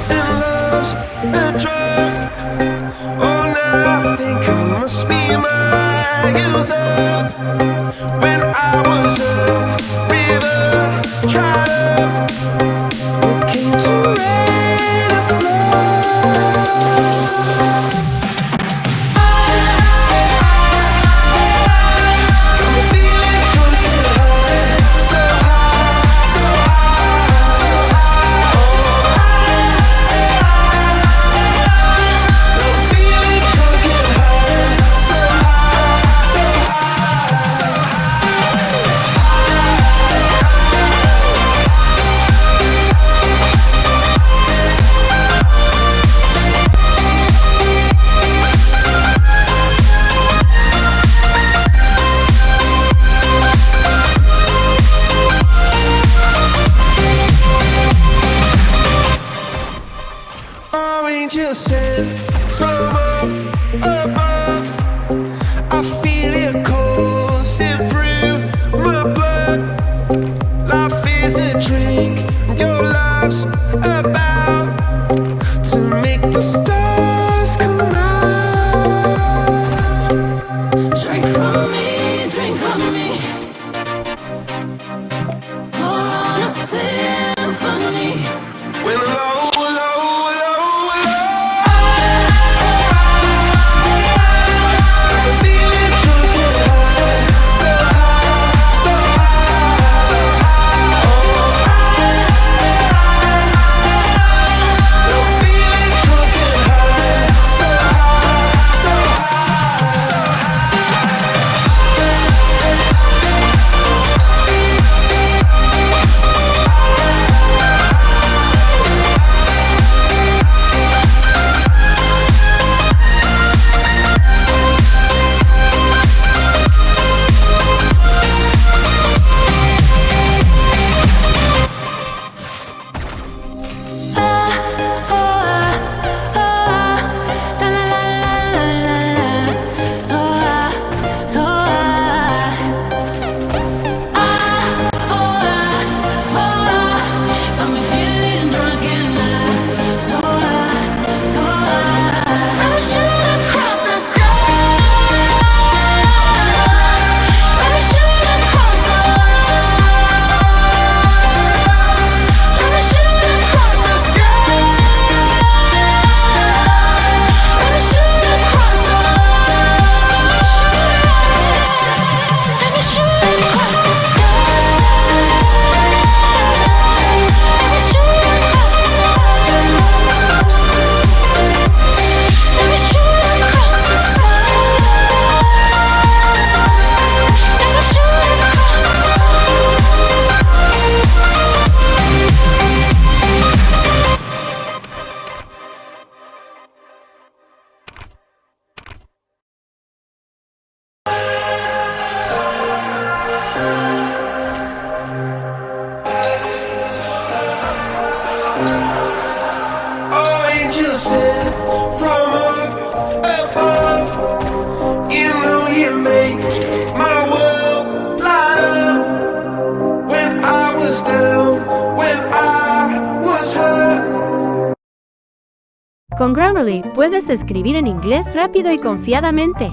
and love's a drug. Oh, now I think I must be my user. When I was a river dried up, it came to rain and flood. I'm feeling drunk and high, so high, so high. I'm feeling drunk and high, so high, so angels sent from up above. I feel it coursing through my blood. Life is a drink, your love's about to make the stars come out. Drink from me, drink from me. Pour on a symphony. When I'm low, low, low, low, I'm feeling drunk and high, so high, so high. I'm feeling drunk and high, so high, so oh, angels sent from up above. You know you make my world light up. When I was down, when I was hurt. Con Grammarly puedes escribir en inglés rápido y confiadamente.